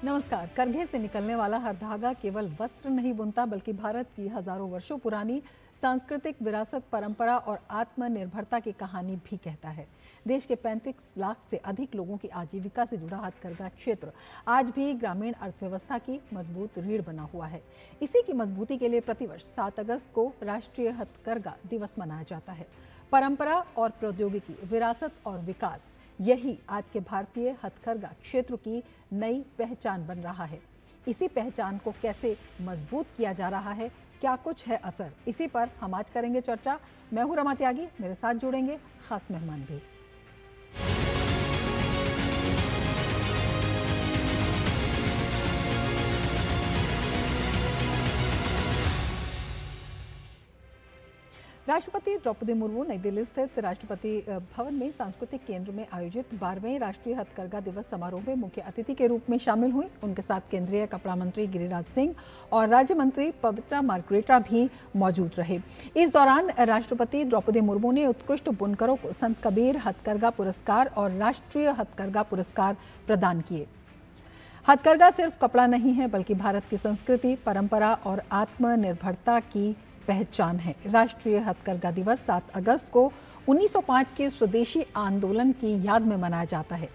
नमस्कार। करघे से निकलने वाला हर धागा केवल वस्त्र नहीं बुनता बल्कि भारत की हजारों वर्षों पुरानी सांस्कृतिक विरासत, परंपरा और आत्मनिर्भरता की कहानी भी कहता है। देश के 35 लाख से अधिक लोगों की आजीविका से जुड़ा हथकरघा क्षेत्र आज भी ग्रामीण अर्थव्यवस्था की मजबूत रीढ़ बना हुआ है। इसी की मजबूती के लिए प्रतिवर्ष 7 अगस्त को राष्ट्रीय हथकरघा दिवस मनाया जाता है। परंपरा और प्रौद्योगिकी, विरासत और विकास, यही आज के भारतीय हथकरघा क्षेत्र की नई पहचान बन रहा है। इसी पहचान को कैसे मजबूत किया जा रहा है, क्या कुछ है असर, इसी पर हम आज करेंगे चर्चा। मैं हूं रमा त्यागी, मेरे साथ जुड़ेंगे खास मेहमान भी। राष्ट्रपति द्रौपदी मुर्मू नई दिल्ली स्थित राष्ट्रपति भवन में सांस्कृतिक केंद्र में आयोजित 12वें राष्ट्रीय हथकरघा दिवस समारोह में मुख्य अतिथि के रूप में शामिल हुई। उनके साथ केंद्रीय कपड़ा मंत्री गिरिराज सिंह और राज्य मंत्री पवित्रा मार्ग्रेटा भी मौजूद रहे। इस दौरान राष्ट्रपति द्रौपदी मुर्मू ने उत्कृष्ट बुनकरों को संत कबीर हथकरघा पुरस्कार और राष्ट्रीय हथकरघा पुरस्कार प्रदान किए। हथकरघा सिर्फ कपड़ा नहीं है बल्कि भारत की संस्कृति, परंपरा और आत्मनिर्भरता की पहचान है। राष्ट्रीय हथकरघा दिवस 7 अगस्त को 1905 के स्वदेशी आंदोलन की याद में मनाया जाता है।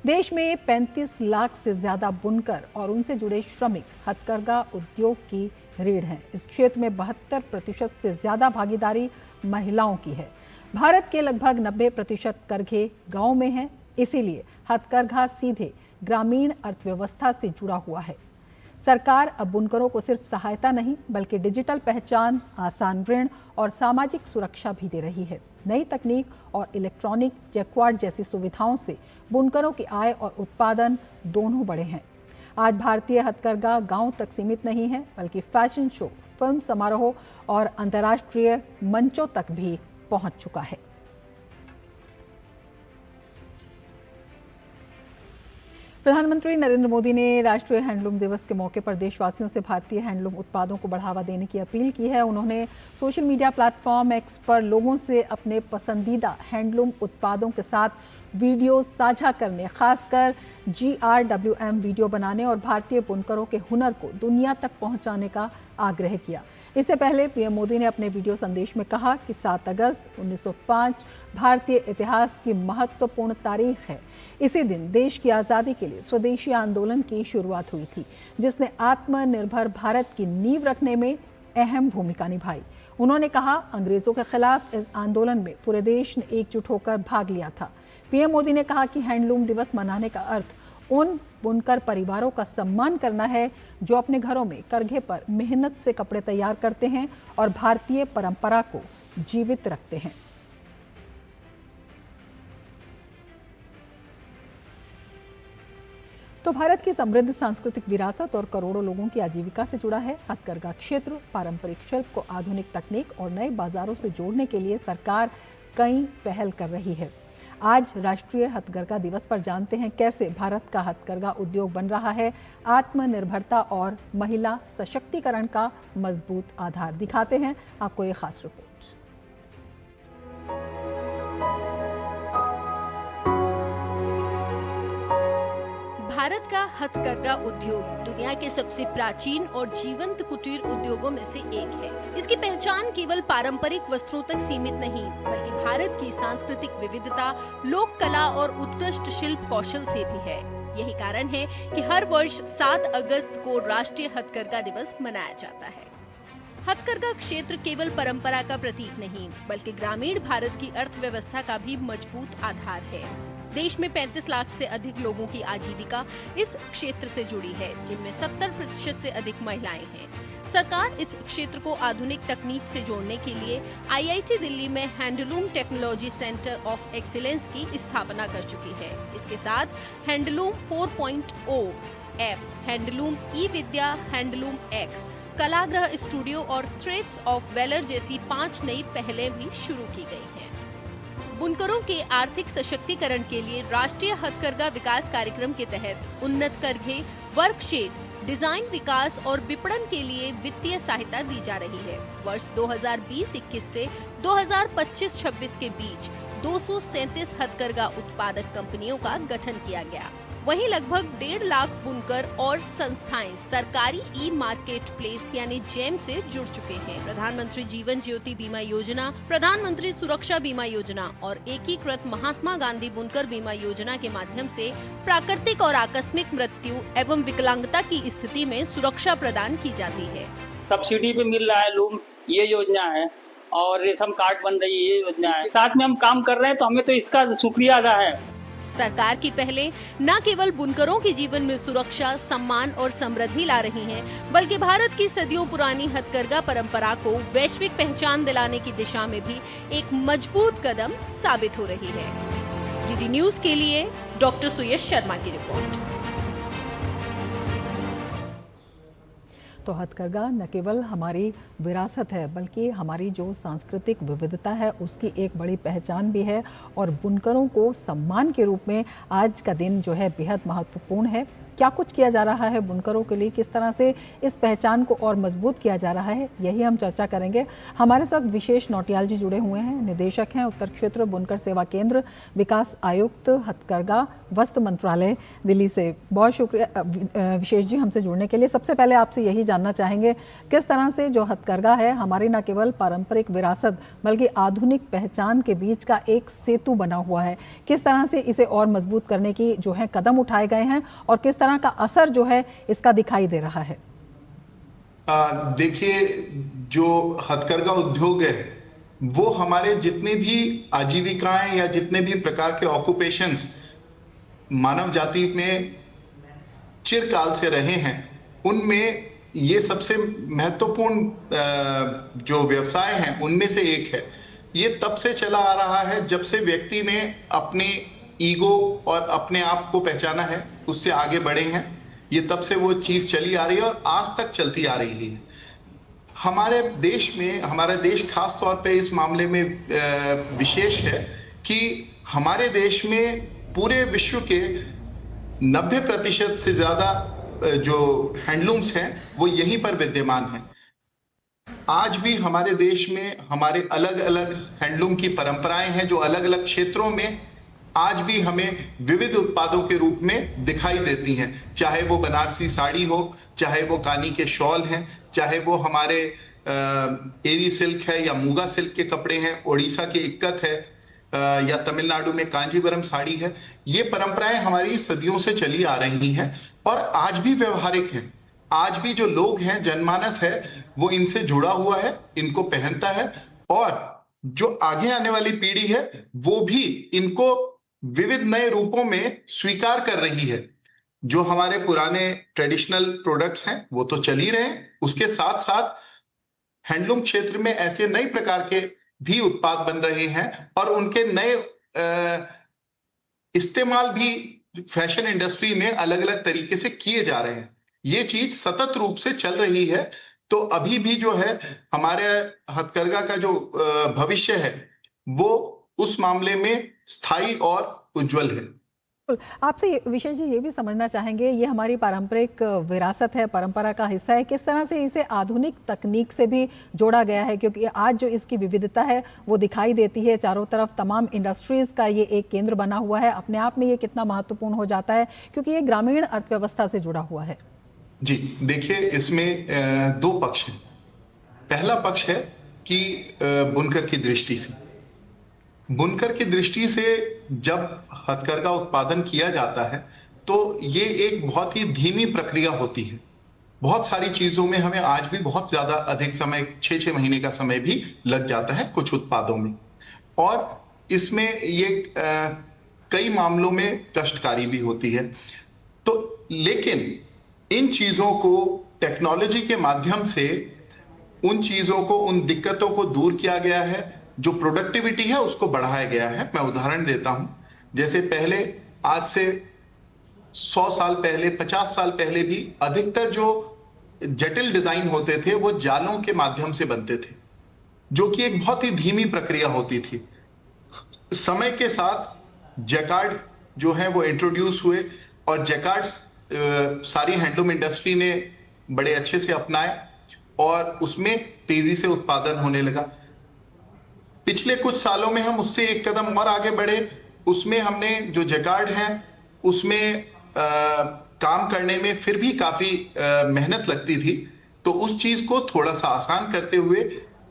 देश में 35 लाख से ज्यादा बुनकर और उनसे जुड़े श्रमिक हथकरघा उद्योग की रीढ़ हैं। इस क्षेत्र में 72% से ज्यादा भागीदारी महिलाओं की है। भारत के लगभग 90% करघे गांव में हैं, इसीलिए हथकरघा सीधे ग्रामीण अर्थव्यवस्था से जुड़ा हुआ है। सरकार अब बुनकरों को सिर्फ सहायता नहीं बल्कि डिजिटल पहचान, आसान ऋण और सामाजिक सुरक्षा भी दे रही है। नई तकनीक और इलेक्ट्रॉनिक जैक्वार्ड जैसी सुविधाओं से बुनकरों की आय और उत्पादन दोनों बढ़े हैं। आज भारतीय हथकरघा गांव तक सीमित नहीं है बल्कि फैशन शो, फिल्म समारोह और अंतर्राष्ट्रीय मंचों तक भी पहुंच चुका है। प्रधानमंत्री नरेंद्र मोदी ने राष्ट्रीय हैंडलूम दिवस के मौके पर देशवासियों से भारतीय हैंडलूम उत्पादों को बढ़ावा देने की अपील की है। उन्होंने सोशल मीडिया प्लेटफॉर्म एक्स पर लोगों से अपने पसंदीदा हैंडलूम उत्पादों के साथ वीडियो साझा करने, खासकर GRWM वीडियो बनाने और भारतीय बुनकरों के हुनर को दुनिया तक पहुंचाने का आग्रह किया। इससे पहले पीएम मोदी ने अपने वीडियो संदेश में कहा कि 7 अगस्त 1905 भारतीय इतिहास की महत्वपूर्ण तारीख है। इसी दिन देश की आज़ादी के लिए स्वदेशी आंदोलन की शुरुआत हुई थी, जिसने आत्मनिर्भर भारत की नींव रखने में अहम भूमिका निभाई। उन्होंने कहा, अंग्रेजों के खिलाफ इस आंदोलन में पूरे देश ने एकजुट होकर भाग लिया था। पीएम मोदी ने कहा कि हैंडलूम दिवस मनाने का अर्थ उन बुनकर परिवारों का सम्मान करना है जो अपने घरों में करघे पर मेहनत से कपड़े तैयार करते हैं और भारतीय परंपरा को जीवित रखते हैं। तो भारत की समृद्ध सांस्कृतिक विरासत और करोड़ों लोगों की आजीविका से जुड़ा है। हथकरघा क्षेत्र पारंपरिक शिल्प को आधुनिक तकनीक और नए बाजारों से जोड़ने के लिए सरकार कई पहल कर रही है। आज राष्ट्रीय हथकरघा दिवस पर जानते हैं कैसे भारत का हथकरघा उद्योग बन रहा है आत्मनिर्भरता और महिला सशक्तिकरण का मजबूत आधार। दिखाते हैं आपको ये खास रिपोर्ट। भारत का हथकरघा उद्योग दुनिया के सबसे प्राचीन और जीवंत कुटीर उद्योगों में से एक है। इसकी पहचान केवल पारंपरिक वस्त्रों तक सीमित नहीं बल्कि भारत की सांस्कृतिक विविधता, लोक कला और उत्कृष्ट शिल्प कौशल से भी है। यही कारण है कि हर वर्ष 7 अगस्त को राष्ट्रीय हथकरघा दिवस मनाया जाता है। हथकरघा क्षेत्र केवल परंपरा का प्रतीक नहीं बल्कि ग्रामीण भारत की अर्थव्यवस्था का भी मजबूत आधार है। देश में 35 लाख से अधिक लोगों की आजीविका इस क्षेत्र से जुड़ी है, जिनमें 70% से अधिक महिलाएं हैं। सरकार इस क्षेत्र को आधुनिक तकनीक से जोड़ने के लिए IIT दिल्ली में handloom technology centre of excellence की स्थापना कर चुकी है। इसके साथ हैंडलूम 4.0 ऐप, हैंडलूम ई-विद्या, हैंडलूम एक्स, कलाग्रह स्टूडियो और थ्रेड्स ऑफ वेलर जैसी 5 नई पहलें भी शुरू की गई हैं। बुनकरों के आर्थिक सशक्तिकरण के लिए राष्ट्रीय हथकरघा विकास कार्यक्रम के तहत उन्नत करघे, वर्कशेड, डिजाइन विकास और विपणन के लिए वित्तीय सहायता दी जा रही है। वर्ष 2020-21 से 2025-26 के बीच 237 हथकरघा उत्पादक कंपनियों का गठन किया गया। वहीं लगभग 1.5 लाख बुनकर और संस्थाएं सरकारी ई मार्केट प्लेस यानी जेम से जुड़ चुके हैं। प्रधानमंत्री जीवन ज्योति बीमा योजना, प्रधानमंत्री सुरक्षा बीमा योजना और एकीकृत महात्मा गांधी बुनकर बीमा योजना के माध्यम से प्राकृतिक और आकस्मिक मृत्यु एवं विकलांगता की स्थिति में सुरक्षा प्रदान की जाती है। सब्सिडी पे मिल रहा है लोन, ये योजना है, और रेशम कार्ड बन रही है, ये योजना है। साथ में हम काम कर रहे हैं तो हमें तो इसका शुक्रिया अदा है। सरकार की पहले न केवल बुनकरों के जीवन में सुरक्षा, सम्मान और समृद्धि ला रही हैं, बल्कि भारत की सदियों पुरानी हथकरघा परंपरा को वैश्विक पहचान दिलाने की दिशा में भी एक मजबूत कदम साबित हो रही है। डीडी न्यूज के लिए डॉक्टर सुयश शर्मा की रिपोर्ट। तो हथकरघा न केवल हमारी विरासत है बल्कि हमारी जो सांस्कृतिक विविधता है उसकी एक बड़ी पहचान भी है, और बुनकरों को सम्मान के रूप में आज का दिन जो है बेहद महत्वपूर्ण है। क्या कुछ किया जा रहा है बुनकरों के लिए, किस तरह से इस पहचान को और मजबूत किया जा रहा है, यही हम चर्चा करेंगे। हमारे साथ विशेष नौटियाल जी जुड़े हुए हैं, निदेशक हैं उत्तर क्षेत्र बुनकर सेवा केंद्र, विकास आयुक्त हथकरघा वस्त्र मंत्रालय दिल्ली से। बहुत शुक्रिया विशेष जी हमसे जुड़ने के लिए। सबसे पहले आपसे यही जानना चाहेंगे किस तरह से जो हथकरघा है हमारी न केवल पारंपरिक विरासत बल्कि आधुनिक पहचान के बीच का एक सेतु बना हुआ है, किस तरह से इसे और मजबूत करने की जो है कदम उठाए गए हैं और किस तरह का असर जो है इसका दिखाई दे रहा है? देखिए, जो हथकरघा उद्योग है वो हमारे जितने भी आजीविकाएं या जितने भी प्रकार के ऑक्यूपेशंस मानव जाति में चिरकाल से रहे हैं उनमें ये सबसे महत्वपूर्ण जो व्यवसाय हैं उनमें से एक है। ये तब से चला आ रहा है जब से व्यक्ति ने अपने ईगो और अपने आप को पहचाना है, उससे आगे बढ़े हैं। ये तब से वो चीज चली आ रही है और आज तक चलती आ रही है। हमारे देश में, हमारा देश खास तौर पे इस मामले में विशेष है कि हमारे देश में पूरे विश्व के 90% से ज्यादा जो हैंडलूम्स हैं वो यहीं पर विद्यमान हैं। आज भी हमारे देश में हमारे अलग अलग हैंडलूम की परंपराएं हैं जो अलग अलग क्षेत्रों में आज भी हमें विविध उत्पादों के रूप में दिखाई देती हैं। चाहे वो बनारसी साड़ी हो, चाहे वो कानी के शॉल हैं, चाहे वो हमारे एरी सिल्क है या मूगा सिल्क के कपड़े हैं, उड़ीसा की इक्कत है या तमिलनाडु में कांजीवरम साड़ी है। ये परंपराएं हमारी सदियों से चली आ रही हैं और आज भी व्यवहारिक हैं। आज भी जो लोग हैं, जनमानस है, वो इनसे जुड़ा हुआ है, इनको पहनता है, और जो आगे आने वाली पीढ़ी है वो भी इनको विविध नए रूपों में स्वीकार कर रही है। जो हमारे पुराने ट्रेडिशनल प्रोडक्ट्स हैं वो तो चल ही रहे हैं, उसके साथ साथ हैंडलूम क्षेत्र में ऐसे नए प्रकार के भी उत्पाद बन रहे हैं और उनके नए इस्तेमाल भी फैशन इंडस्ट्री में अलग अलग तरीके से किए जा रहे हैं। ये चीज सतत रूप से चल रही है। तो अभी भी जो है हमारे हथकरघा का जो भविष्य है वो उस मामले में स्थायी और उज्जवल है। आपसे विशेष जी ये भी समझना चाहेंगे, ये हमारी पारंपरिक विरासत है, परंपरा का हिस्सा है, किस तरह से इसे आधुनिक तकनीक से भी जोड़ा गया है, क्योंकि आज जो इसकी विविधता है वो दिखाई देती है चारों तरफ। तमाम इंडस्ट्रीज का ये एक केंद्र बना हुआ है। अपने आप में ये कितना महत्वपूर्ण हो जाता है क्योंकि ये ग्रामीण अर्थव्यवस्था से जुड़ा हुआ है। जी देखिए, इसमें दो पक्ष हैं। पहला पक्ष है कि बुनकर की दृष्टि से, बुनकर की दृष्टि से जब हथकरघा उत्पादन किया जाता है तो ये एक बहुत ही धीमी प्रक्रिया होती है। बहुत सारी चीजों में हमें आज भी बहुत ज्यादा अधिक समय, 6-6 महीने का समय भी लग जाता है कुछ उत्पादों में, और इसमें ये कई मामलों में कष्टकारी भी होती है। तो लेकिन इन चीजों को टेक्नोलॉजी के माध्यम से उन चीजों को, उन दिक्कतों को दूर किया गया है। जो प्रोडक्टिविटी है उसको बढ़ाया गया है। मैं उदाहरण देता हूं, जैसे पहले, आज से 100 साल पहले, 50 साल पहले भी अधिकतर जो जटिल डिजाइन होते थे वो जालों के माध्यम से बनते थे, जो कि एक बहुत ही धीमी प्रक्रिया होती थी। समय के साथ जैकार्ड जो है वो इंट्रोड्यूस हुए और जैकार्ड्स सारी हैंडलूम इंडस्ट्री ने बड़े अच्छे से अपनाए और उसमें तेजी से उत्पादन होने लगा। पिछले कुछ सालों में हम उससे एक कदम और आगे बढ़े। उसमें हमने जो जैकार्ड हैं उसमें काम करने में फिर भी काफी मेहनत लगती थी, तो उस चीज को थोड़ा सा आसान करते हुए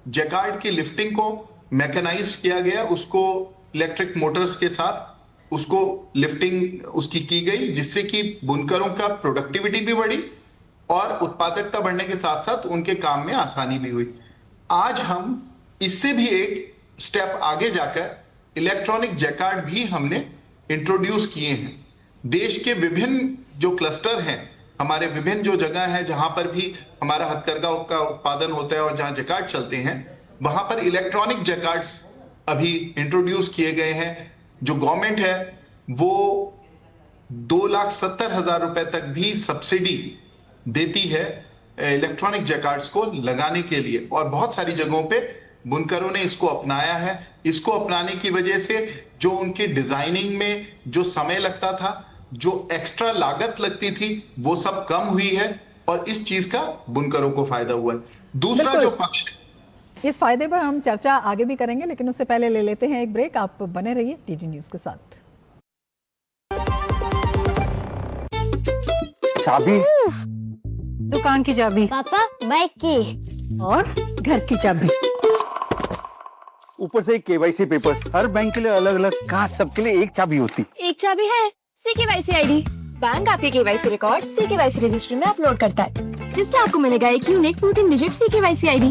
जैकार्ड की लिफ्टिंग को मैकेनाइज किया गया, उसको इलेक्ट्रिक मोटर्स के साथ उसको लिफ्टिंग उसकी की गई, जिससे कि बुनकरों का प्रोडक्टिविटी भी बढ़ी और उत्पादकता बढ़ने के साथ साथ उनके काम में आसानी भी हुई। आज हम इससे भी एक स्टेप आगे जाकर इलेक्ट्रॉनिक जैकार्ड भी हमने इंट्रोड्यूस किए हैं। देश के विभिन्न जो क्लस्टर हैं, हमारे विभिन्न जो जगह हैं जहां पर भी हमारा हथकरघा का उत्पादन होता है और जहां जैकार्ड चलते हैं, वहां पर इलेक्ट्रॉनिक जैकार्ड्स अभी इंट्रोड्यूस किए गए हैं। जो गवर्नमेंट है वो 2,70,000 रुपए तक भी सब्सिडी देती है इलेक्ट्रॉनिक जैकार्ड्स को लगाने के लिए, और बहुत सारी जगहों पे बुनकरों ने इसको अपनाया है। इसको अपनाने की वजह से जो उनकी डिजाइनिंग में जो समय लगता था, जो एक्स्ट्रा लागत लगती थी, वो सब कम हुई है और इस चीज का बुनकरों को फायदा हुआ है। दूसरा जो पक्ष, इस फायदे पर हम चर्चा आगे भी करेंगे, लेकिन उससे पहले ले लेते हैं एक ब्रेक। आप बने रहिए टीजी न्यूज के साथ। चाबी, दुकान की चाबी, पापा बाइक की, और घर की चाबी, ऊपर से केवाईसी पेपर्स। हर बैंक के लिए अलग अलग, कहाँ सबके लिए एक चाबी होती। एक चाबी है CKYC ID। बैंक आपके KYC रिकॉर्ड CKYC रजिस्ट्री में अपलोड करता है, जिससे आपको मिलेगा एक यूनिक 14 डिजिट CKYC ID।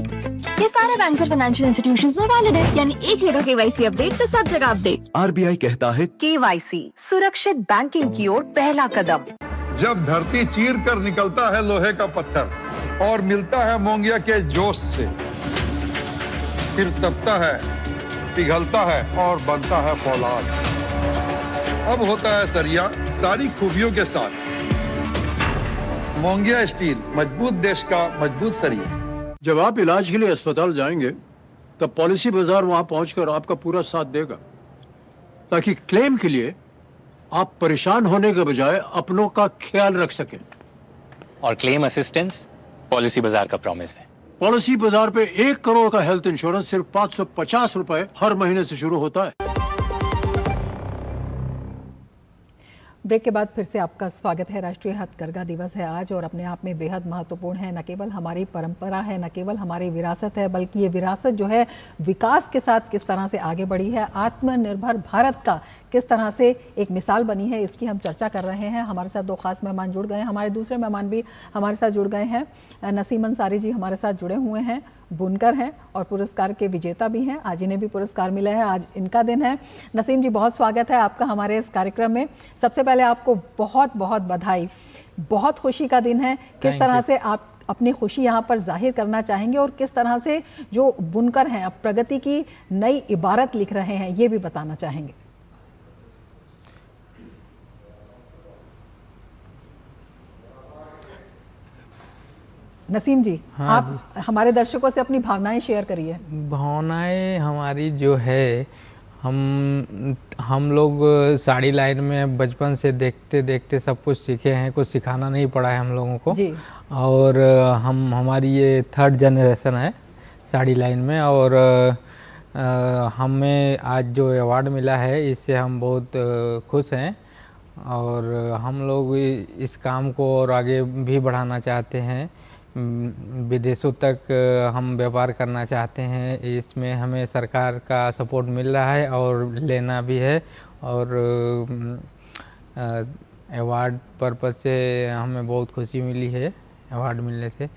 ये सारे बैंक और फाइनेंशियल इंस्टीट्यूशंस में वैलिड है, यानी एक जगह KYC अपडेट तो सब जगह अपडेट। RBI कहता है KYC सुरक्षित बैंकिंग की ओर पहला कदम। जब धरती चीर कर निकलता है लोहे का पत्थर और मिलता है मोंगिया के जोश से, फिर तपता है, पिघलता है और बनता है फौलाद। अब होता है सरिया सारी खूबियों के साथ। मोंगिया स्टील, मजबूत देश का मजबूत सरिया। जब आप इलाज के लिए अस्पताल जाएंगे तब पॉलिसी बाजार वहां पहुंचकर आपका पूरा साथ देगा, ताकि क्लेम के लिए आप परेशान होने के बजाय अपनों का ख्याल रख सकें। और क्लेम असिस्टेंस पॉलिसी बाजार का प्रॉमिस है। पॉलिसी बाजार पे 1 करोड़ का हेल्थ इंश्योरेंस सिर्फ 550 रुपए हर महीने से शुरू होता है। ब्रेक के बाद फिर से आपका स्वागत है। राष्ट्रीय हथकरघा दिवस है आज और अपने आप में बेहद महत्वपूर्ण है। न केवल हमारी परंपरा है, न केवल हमारी विरासत है, बल्कि ये विरासत जो है विकास के साथ किस तरह से आगे बढ़ी है, आत्मनिर्भर भारत का किस तरह से एक मिसाल बनी है, इसकी हम चर्चा कर रहे हैं। हमारे साथ 2 खास मेहमान जुड़ गए हैं, हमारे दूसरे मेहमान भी हमारे साथ जुड़ गए हैं। नसीम अंसारी जी हमारे साथ जुड़े हुए हैं, बुनकर हैं और पुरस्कार के विजेता भी हैं। आज इन्हें भी पुरस्कार मिला है, आज इनका दिन है। नसीम जी, बहुत स्वागत है आपका हमारे इस कार्यक्रम में। सबसे पहले आपको बहुत बहुत बधाई, बहुत खुशी का दिन है। किस तरह से आप अपनी खुशी यहाँ पर जाहिर करना चाहेंगे और किस तरह से जो बुनकर हैं अब प्रगति की नई इबारत लिख रहे हैं, ये भी बताना चाहेंगे? नसीम जी, हाँ आप जी। हमारे दर्शकों से अपनी भावनाएं शेयर करिए। भावनाएं हमारी जो है, हम लोग साड़ी लाइन में बचपन से देखते देखते सब कुछ सीखे हैं, कुछ सिखाना नहीं पड़ा है हम लोगों को जी। और हमारी ये 3rd जनरेशन है साड़ी लाइन में, और हमें आज जो अवार्ड मिला है इससे हम बहुत खुश हैं। और हम लोग इस काम को और आगे भी बढ़ाना चाहते हैं, विदेशों तक हम व्यापार करना चाहते हैं। इसमें हमें सरकार का सपोर्ट मिल रहा है और लेना भी है, और अवार्ड पर्पज से हमें बहुत खुशी मिली है अवार्ड मिलने से।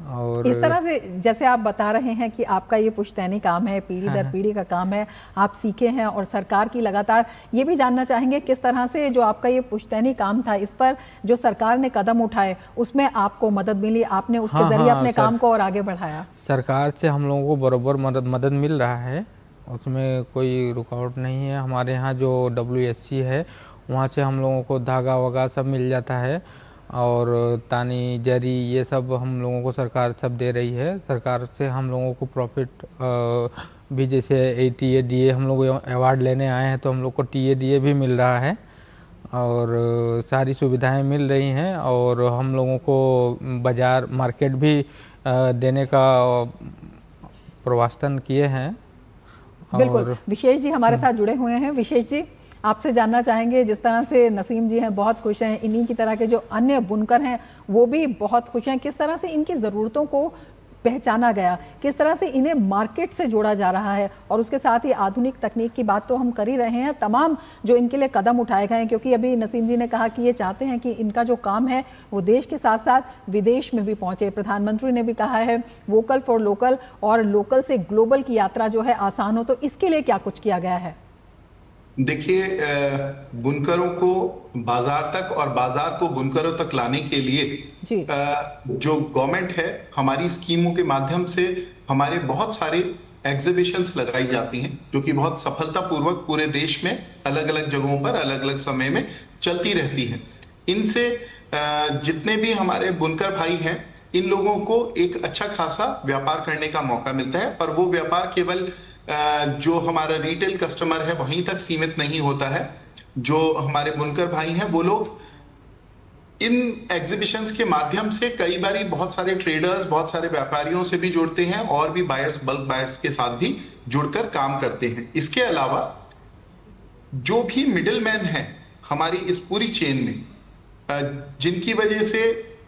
और इस तरह से जैसे आप बता रहे हैं कि आपका ये पुश्तैनी काम है, पीढ़ी दर पीढ़ी का काम है, आप सीखे हैं और सरकार की लगातार, ये भी जानना चाहेंगे किस तरह से जो आपका ये पुश्तैनी काम था, इस पर जो सरकार ने कदम उठाए उसमें आपको मदद मिली, आपने उसके जरिए अपने काम को और आगे बढ़ाया? सरकार से हम लोगों को बराबर मदद मिल रहा है, उसमें कोई रुकावट नहीं है। हमारे यहाँ जो WSC है वहाँ से हम लोगों को धागा वगा सब मिल जाता है, और तानी जरी ये सब हम लोगों को सरकार सब दे रही है। सरकार से हम लोगों को प्रॉफिट भी, जैसे TADA हम लोग अवार्ड लेने आए हैं तो हम लोग को TADA भी मिल रहा है, और सारी सुविधाएं मिल रही हैं, और हम लोगों को बाज़ार मार्केट भी देने का प्रवासन किए हैं। बिल्कुल। विशेष जी हमारे साथ जुड़े हुए हैं। विशेष जी, आपसे जानना चाहेंगे, जिस तरह से नसीम जी हैं बहुत खुश हैं, इन्हीं की तरह के जो अन्य बुनकर हैं वो भी बहुत खुश हैं, किस तरह से इनकी ज़रूरतों को पहचाना गया, किस तरह से इन्हें मार्केट से जोड़ा जा रहा है, और उसके साथ ही आधुनिक तकनीक की बात तो हम कर ही रहे हैं, तमाम जो इनके लिए कदम उठाए गए हैं, क्योंकि अभी नसीम जी ने कहा कि ये चाहते हैं कि इनका जो काम है वो देश के साथ साथ विदेश में भी पहुंचे। प्रधानमंत्री ने भी कहा है वोकल फॉर लोकल, और लोकल से ग्लोबल की यात्रा जो है आसान हो, तो इसके लिए क्या कुछ किया गया है? देखिए, बुनकरों को बाजार तक और बाजार को बुनकरों तक लाने के लिए जो गवर्नमेंट है, हमारी स्कीमों के माध्यम से हमारे बहुत सारे एग्जीबिशंस लगाई जाती हैं, जो कि बहुत सफलतापूर्वक पूरे देश में अलग अलग जगहों पर अलग अलग समय में चलती रहती हैं। इनसे जितने भी हमारे बुनकर भाई हैं, इन लोगों को एक अच्छा खासा व्यापार करने का मौका मिलता है, और वो व्यापार केवल जो हमारा रिटेल कस्टमर है वहीं तक सीमित नहीं होता है। जो हमारे बुनकर भाई हैं वो लोग इन एग्जीबिशंस के माध्यम से कई बार बहुत सारे ट्रेडर्स, बहुत सारे व्यापारियों से भी जुड़ते हैं, और भी बायर्स, बल्क बायर्स के साथ भी जुड़कर काम करते हैं। इसके अलावा जो भी मिडिल मैन है हमारी इस पूरी चेन में, जिनकी वजह से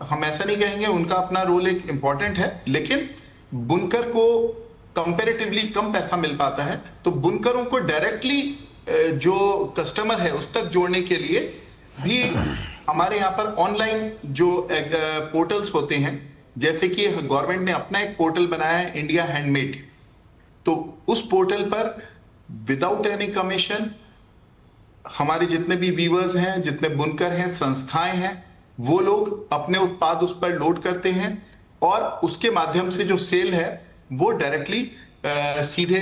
हम ऐसा नहीं कहेंगे उनका अपना रोल एक इम्पॉर्टेंट है, लेकिन बुनकर को कंपैरेटिवली कम पैसा मिल पाता है, तो बुनकरों को डायरेक्टली जो कस्टमर है उस तक जोड़ने के लिए भी हमारे यहाँ पर ऑनलाइन जो पोर्टल्स होते हैं, जैसे कि गवर्नमेंट ने अपना एक पोर्टल बनाया है इंडिया हैंडमेड, तो उस पोर्टल पर विदाउट एनी कमीशन हमारे जितने भी वीवर्स हैं, जितने बुनकर हैं, संस्थाएं हैं, वो लोग अपने उत्पाद उस पर लोड करते हैं, और उसके माध्यम से जो सेल है वो डायरेक्टली सीधे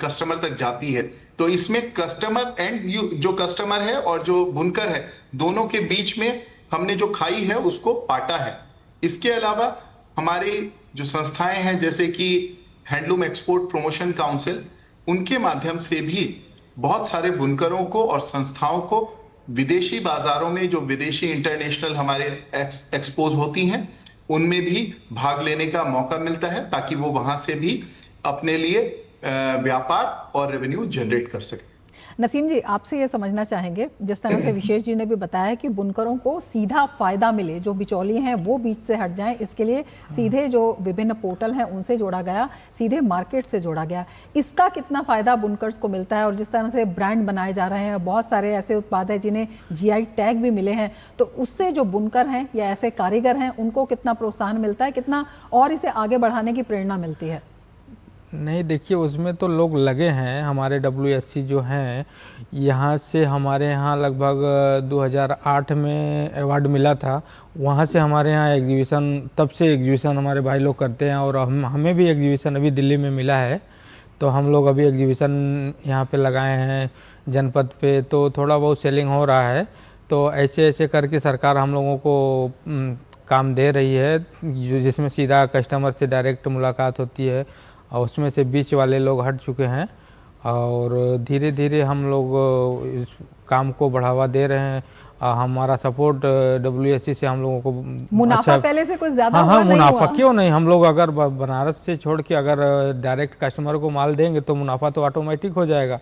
कस्टमर तक जाती है। तो इसमें कस्टमर एंड जो कस्टमर है और जो बुनकर है, दोनों के बीच में हमने जो खाई है उसको पाटा है। इसके अलावा हमारी जो संस्थाएं हैं, जैसे कि हैंडलूम एक्सपोर्ट प्रमोशन काउंसिल, उनके माध्यम से भी बहुत सारे बुनकरों को और संस्थाओं को विदेशी बाजारों में, जो विदेशी इंटरनेशनल हमारे एक्सपोज होती हैं, उनमें भी भाग लेने का मौका मिलता है, ताकि वो वहां से भी अपने लिए व्यापार और रेवेन्यू जनरेट कर सके। नसीम जी, आपसे ये समझना चाहेंगे, जिस तरह से विशेष जी ने भी बताया कि बुनकरों को सीधा फायदा मिले, जो बिचौली हैं वो बीच से हट जाएं, इसके लिए सीधे जो विभिन्न पोर्टल हैं उनसे जोड़ा गया, सीधे मार्केट से जोड़ा गया। इसका कितना फायदा बुनकर्स को मिलता है? और जिस तरह से ब्रांड बनाए जा रहे हैं, बहुत सारे ऐसे उत्पाद हैं जिन्हें GI टैग भी मिले हैं, तो उससे जो बुनकर हैं या ऐसे कारीगर हैं उनको कितना प्रोत्साहन मिलता है, कितना और इसे आगे बढ़ाने की प्रेरणा मिलती है? नहीं, देखिए उसमें तो लोग लगे हैं। हमारे WSC जो हैं, यहाँ से हमारे यहाँ लगभग 2008 में अवार्ड मिला था। वहाँ से हमारे यहाँ एग्जीबिशन, तब से एग्जीबिशन हमारे भाई लोग करते हैं, और हमें भी एग्जीबिशन अभी दिल्ली में मिला है, तो हम लोग अभी एग्जीबिशन यहाँ पे लगाए हैं जनपद पे, तो थोड़ा बहुत सेलिंग हो रहा है। तो ऐसे ऐसे करके सरकार हम लोगों को काम दे रही है, जिसमें सीधा कस्टमर से डायरेक्ट मुलाकात होती है, और उसमें से बीच वाले लोग हट चुके हैं, और धीरे धीरे हम लोग इस काम को बढ़ावा दे रहे हैं। हमारा सपोर्ट WSC से हम लोगों को मुनाफा अच्छा, पहले से कुछ ज्यादा हाँ, नहीं मुनाफा हुआ? क्यों नहीं, हम लोग अगर बनारस से छोड़ के अगर डायरेक्ट कस्टमर को माल देंगे तो मुनाफा तो ऑटोमेटिक हो जाएगा।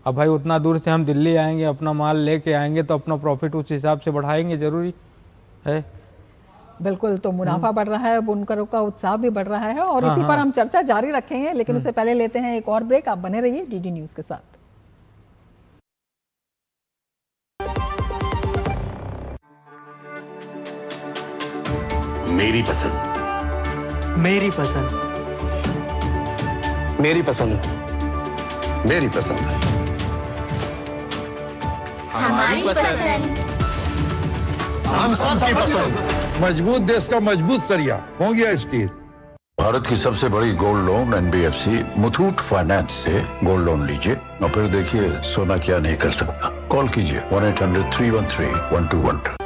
अब भाई उतना दूर से हम दिल्ली आएंगे, अपना माल लेके आएंगे, तो अपना प्रॉफिट उस हिसाब से बढ़ाएंगे, जरूरी है। बिल्कुल, तो मुनाफा बढ़ रहा है, बुनकरों का उत्साह भी बढ़ रहा है, और इसी पर हम चर्चा जारी रखेंगे, लेकिन उससे पहले लेते हैं एक और ब्रेक। आप बने रहिए DD न्यूज के साथ। मेरी पसंद, मेरी पसंद, मेरी पसंद, मेरी पसंद, हमारी पसंद, हम सबकी पसंद। मजबूत देश का मजबूत सरिया हो गया स्टील। भारत की सबसे बड़ी gold loan NBFC Muthoot finance से गोल्ड लोन लीजिए, और फिर देखिए सोना क्या नहीं कर सकता। कॉल कीजिए 1-800-313-1212।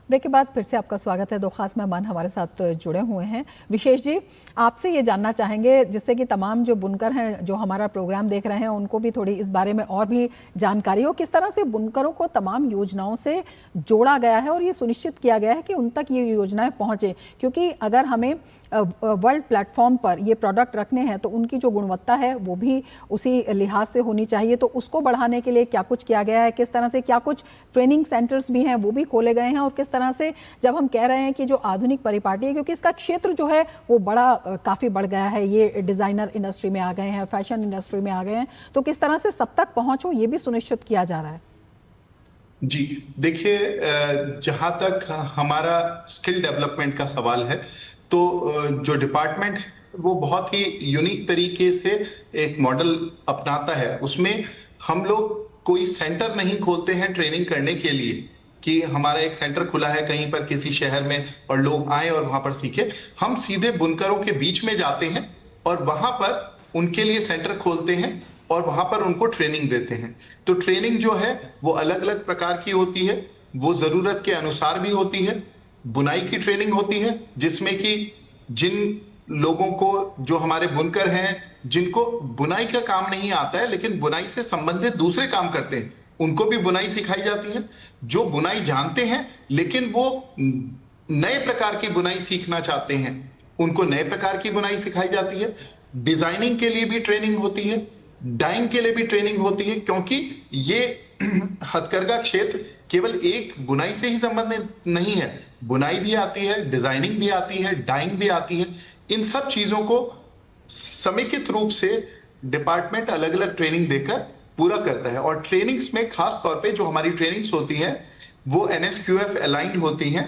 ब्रेक के बाद फिर से आपका स्वागत है। दो खास मेहमान हमारे साथ जुड़े हुए हैं। विशेष जी, आपसे ये जानना चाहेंगे जिससे कि तमाम जो बुनकर हैं जो हमारा प्रोग्राम देख रहे हैं उनको भी थोड़ी इस बारे में और भी जानकारी हो, किस तरह से बुनकरों को तमाम योजनाओं से जोड़ा गया है और ये सुनिश्चित किया गया है कि उन तक ये योजनाएं पहुंचे, क्योंकि अगर हमें वर्ल्ड प्लेटफॉर्म पर ये प्रोडक्ट रखने हैं तो उनकी जो गुणवत्ता है वो भी उसी लिहाज से होनी चाहिए। तो उसको बढ़ाने के लिए क्या कुछ किया गया है, किस तरह से, क्या कुछ ट्रेनिंग सेंटर्स भी हैं वो भी खोले गए हैं, और किस तरह से जब हम कह रहे हैं कि जो आधुनिक परिपाटी है, क्योंकि इसका क्षेत्र जो है वो बड़ा काफ़ी बढ़ गया है, ये डिज़ाइनर इंडस्ट्री में आ गए हैं, फैशन इंडस्ट्री में आ गए हैं, तो किस तरह से सब तक पहुँच हो ये भी सुनिश्चित किया जा रहा है। जी देखिए, जहाँ तक हमारा स्किल डेवलपमेंट का सवाल है तो जो डिपार्टमेंट वो बहुत ही यूनिक तरीके से एक मॉडल अपनाता है। उसमें हम लोग कोई सेंटर नहीं खोलते हैं ट्रेनिंग करने के लिए कि हमारा एक सेंटर खुला है कहीं पर किसी शहर में और लोग आए और वहां पर सीखे। हम सीधे बुनकरों के बीच में जाते हैं और वहां पर उनके लिए सेंटर खोलते हैं और वहां पर उनको ट्रेनिंग देते हैं। तो ट्रेनिंग जो है वो अलग अलग प्रकार की होती है, वो जरूरत के अनुसार भी होती है। बुनाई की ट्रेनिंग होती है जिसमें कि जिन लोगों को, जो हमारे बुनकर हैं जिनको बुनाई का काम नहीं आता है लेकिन बुनाई से संबंधित दूसरे काम करते हैं, उनको भी बुनाई सिखाई जाती है। जो बुनाई जानते हैं लेकिन वो नए प्रकार की बुनाई सीखना चाहते हैं, उनको नए प्रकार की बुनाई सिखाई जाती है। डिजाइनिंग के लिए भी ट्रेनिंग होती है, डाइंग के लिए भी ट्रेनिंग होती है, क्योंकि ये हथकरघा क्षेत्र केवल एक बुनाई से ही संबंधित नहीं है, बुनाई भी आती है, डिजाइनिंग भी आती है, डाइंग भी आती है। इन सब चीजों को समेकित रूप से डिपार्टमेंट अलग अलग ट्रेनिंग देकर पूरा करता है। और ट्रेनिंग्स में खास तौर पे जो हमारी ट्रेनिंग्स होती हैं वो NSQF अलाइंड होती हैं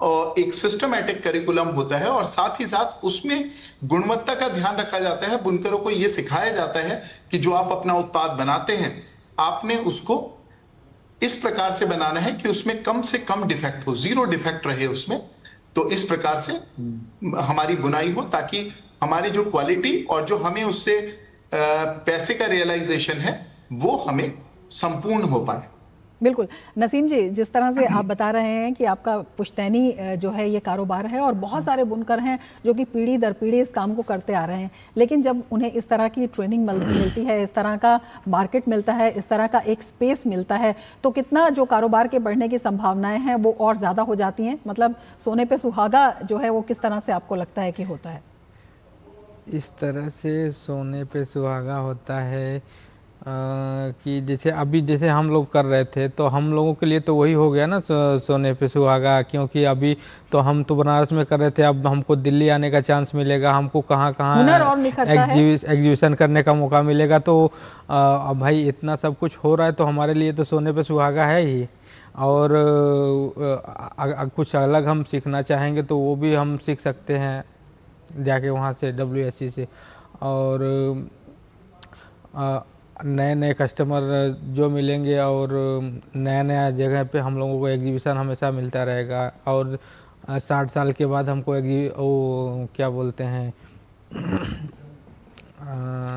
और एक सिस्टमैटिक करिकुलम होता है, और साथ ही साथ उसमें गुणवत्ता का ध्यान रखा जाता है। बुनकरों को यह सिखाया जाता है कि जो आप अपना उत्पाद बनाते हैं आपने उसको इस प्रकार से बनाना है कि उसमें कम से कम डिफेक्ट हो, 0 डिफेक्ट रहे उसमें। तो इस प्रकार से हमारी बुनाई हो ताकि हमारी जो क्वालिटी और जो हमें उससे पैसे का रियलाइजेशन है वो हमें संपूर्ण हो पाए। बिल्कुल नसीम जी, जिस तरह से आप बता रहे हैं कि आपका पुश्तैनी जो है ये कारोबार है और बहुत सारे बुनकर हैं जो कि पीढ़ी दर पीढ़ी इस काम को करते आ रहे हैं, लेकिन जब उन्हें इस तरह की ट्रेनिंग मिलती है, इस तरह का मार्केट मिलता है, इस तरह का एक स्पेस मिलता है, तो कितना जो कारोबार के बढ़ने की संभावनाएं हैं वो और ज़्यादा हो जाती हैं। मतलब सोने पे सुहागा जो है वो किस तरह से आपको लगता है कि होता है? इस तरह से सोने पे सुहागा होता है कि जैसे हम लोग कर रहे थे तो हम लोगों के लिए तो वही हो गया ना सोने पे सुहागा, क्योंकि अभी तो हम तो बनारस में कर रहे थे, अब हमको दिल्ली आने का चांस मिलेगा, हमको कहाँ एग्जीबिशन करने का मौका मिलेगा। तो अब भाई इतना सब कुछ हो रहा है तो हमारे लिए तो सोने पे सुहागा है ही। और कुछ अलग हम सीखना चाहेंगे तो वो भी हम सीख सकते हैं जाके वहाँ से WSC से। और नए नए कस्टमर जो मिलेंगे और नया नया जगह पे हम लोगों को एग्जीबिशन हमेशा मिलता रहेगा। और 60 साल के बाद हमको क्या बोलते हैं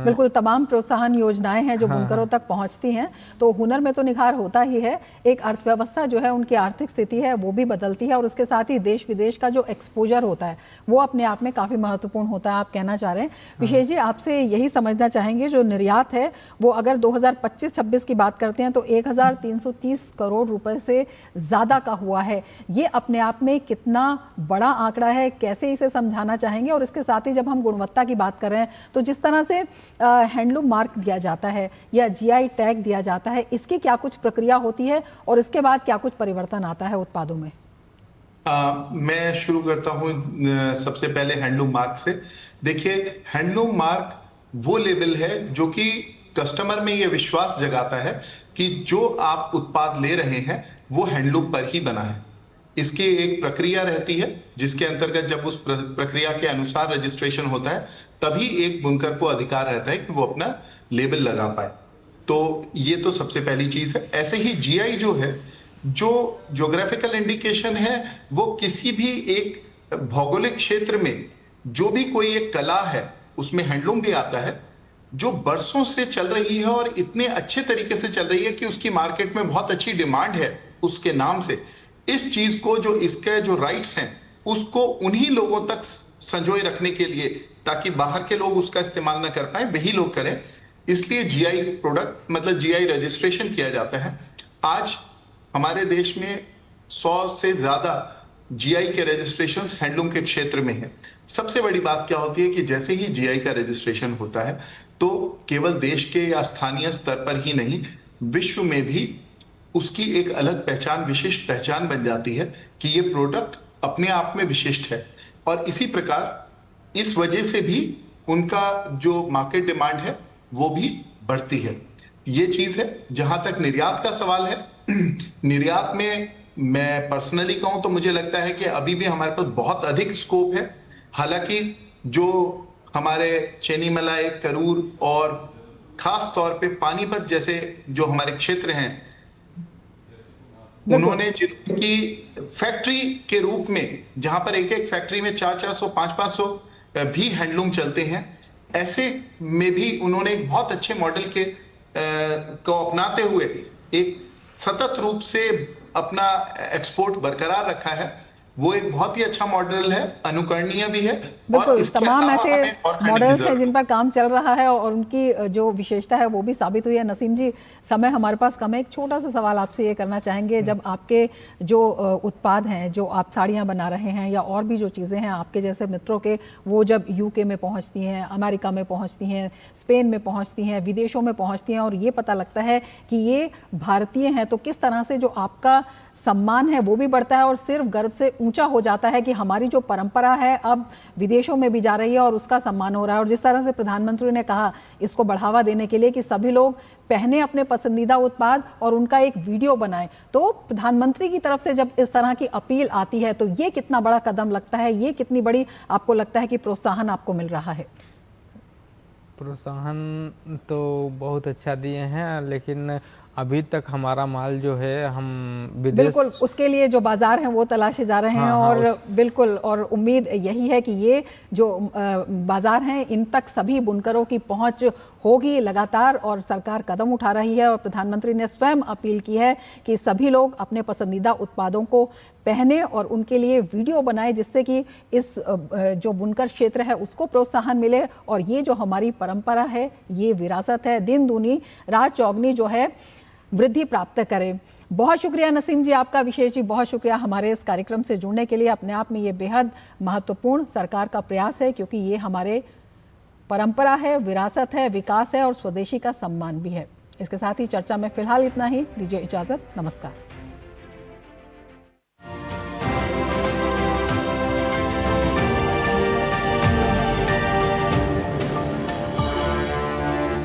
बिल्कुल तमाम प्रोत्साहन योजनाएं हैं जो बुनकरों तक पहुंचती हैं तो हुनर में तो निखार होता ही है। एक अर्थव्यवस्था जो है, उनकी आर्थिक स्थिति है वो भी बदलती है और उसके साथ ही देश विदेश का जो एक्सपोजर होता है वो अपने आप में काफ़ी महत्वपूर्ण होता है। आप कहना चाह रहे हैं विशेष जी, आपसे यही समझना चाहेंगे जो निर्यात है वो अगर 2025-26 की बात करते हैं तो 1330 करोड़ रुपए से ज़्यादा का हुआ है। ये अपने आप में कितना बड़ा आंकड़ा है, कैसे इसे समझाना चाहेंगे? और इसके साथ ही जब हम गुणवत्ता की बात कर रहे हैं तो जिस तरह से हैंडलूम मार्क दिया जाता है या GI टैग दिया जाता है, इसकी क्या कुछ प्रक्रिया होती है और इसके बाद क्या कुछ परिवर्तन आता है उत्पादों में? मैं शुरू करता हूं सबसे पहले हैंडलूम मार्क से। देखिए, हैंडलूम मार्क वो लेबल है जो कि कस्टमर में ये विश्वास जगाता है कि जो आप उत्पाद ले रहे हैं वो हैंडलूम पर ही बना है। इसकी एक प्रक्रिया रहती है जिसके अंतर्गत जब उस प्रक्रिया के अनुसार रजिस्ट्रेशन होता है तभी एक बुनकर को अधिकार रहता है कि वो अपना लेबल लगा पाए। तो ये तो सबसे पहली चीज है। ऐसे ही GI जो है, जो ज्योग्राफिकल इंडिकेशन है, वो किसी भी एक भौगोलिक क्षेत्र में जो भी कोई एक कला है उसमें हैंडलूम भी आता है, जो बरसों से चल रही है और इतने अच्छे तरीके से चल रही है कि उसकी मार्केट में बहुत अच्छी डिमांड है उसके नाम से। इस चीज को, जो इसके जो राइट्स हैं, उसको उन्हीं लोगों तक संजोए रखने के लिए, ताकि बाहर के लोग उसका इस्तेमाल ना कर पाए, वही लोग करें, इसलिए जीआई प्रोडक्ट मतलब जीआई रजिस्ट्रेशन किया जाता है। आज हमारे देश में 100 से ज्यादा जीआई के रजिस्ट्रेशंस हैंडलूम के क्षेत्र में है। सबसे बड़ी बात क्या होती है कि जैसे ही जीआई का रजिस्ट्रेशन होता है तो केवल देश के या स्थानीय स्तर पर ही नहीं, विश्व में भी उसकी एक अलग पहचान, विशिष्ट पहचान बन जाती है कि ये प्रोडक्ट अपने आप में विशिष्ट है। और इसी प्रकार इस वजह से भी उनका जो मार्केट डिमांड है वो भी बढ़ती है। ये चीज है। जहां तक निर्यात का सवाल है, निर्यात में मैं पर्सनली कहूं तो मुझे लगता है कि अभी भी हमारे पास बहुत अधिक स्कोप है। हालांकि जो हमारे चेनी मलाई, करूर और खास तौर पे पानीपत जैसे जो हमारे क्षेत्र हैं, उन्होंने जिनकी फैक्ट्री के रूप में, जहां पर एक एक फैक्ट्री में 400-400, 500-500 भी हैंडलूम चलते हैं, ऐसे में भी उन्होंने एक बहुत अच्छे मॉडल के को अपनाते हुए एक सतत रूप से अपना एक्सपोर्ट बरकरार रखा है। वो एक बहुत ही अच्छा मॉडल है, अनुकरणीय भी है। बिल्कुल, तमाम ऐसे मॉडल्स हैं जिन पर काम चल रहा है और उनकी जो विशेषता है वो भी साबित हुई है। नसीम जी, समय हमारे पास कम है, एक छोटा सा सवाल आपसे ये करना चाहेंगे। जब आपके जो उत्पाद हैं, जो आप साड़ियाँ बना रहे हैं या और भी जो चीज़ें हैं आपके जैसे मित्रों के, वो जब यूके में पहुँचती हैं, अमेरिका में पहुँचती हैं, स्पेन में पहुँचती हैं, विदेशों में पहुँचती हैं और ये पता लगता है कि ये भारतीय हैं, तो किस तरह से जो आपका सम्मान है वो भी बढ़ता है और सिर्फ गर्व से ऊंचा हो जाता है कि हमारी जो परंपरा है अब विदेशों में भी जा रही है और उसका सम्मान हो रहा है। और जिस तरह से प्रधानमंत्री ने कहा इसको बढ़ावा देने के लिए कि सभी लोग पहने अपने पसंदीदा उत्पाद और उनका एक वीडियो बनाएं, तो प्रधानमंत्री की तरफ से जब इस तरह की अपील आती है तो ये कितना बड़ा कदम लगता है, ये कितनी बड़ी आपको लगता है कि प्रोत्साहन आपको मिल रहा है? प्रोत्साहन तो बहुत अच्छा दिए हैं, लेकिन अभी तक हमारा माल जो है हम विदेश, बिल्कुल उसके लिए जो बाजार हैं वो तलाशे जा रहे हैं। और बिल्कुल, और उम्मीद यही है कि ये जो बाजार हैं इन तक सभी बुनकरों की पहुंच होगी लगातार, और सरकार कदम उठा रही है और प्रधानमंत्री ने स्वयं अपील की है कि सभी लोग अपने पसंदीदा उत्पादों को पहने और उनके लिए वीडियो बनाए, जिससे कि इस जो बुनकर क्षेत्र है उसको प्रोत्साहन मिले और ये जो हमारी परंपरा है, ये विरासत है, दिन दूनी रात चौगनी जो है वृद्धि प्राप्त करे। बहुत शुक्रिया नसीम जी आपका, विशेष जी बहुत शुक्रिया हमारे इस कार्यक्रम से जुड़ने के लिए। अपने आप में ये बेहद महत्वपूर्ण सरकार का प्रयास है, क्योंकि ये हमारे परंपरा है, विरासत है, विकास है और स्वदेशी का सम्मान भी है। इसके साथ ही चर्चा में फिलहाल इतना ही, दीजिए इजाजत, नमस्कार।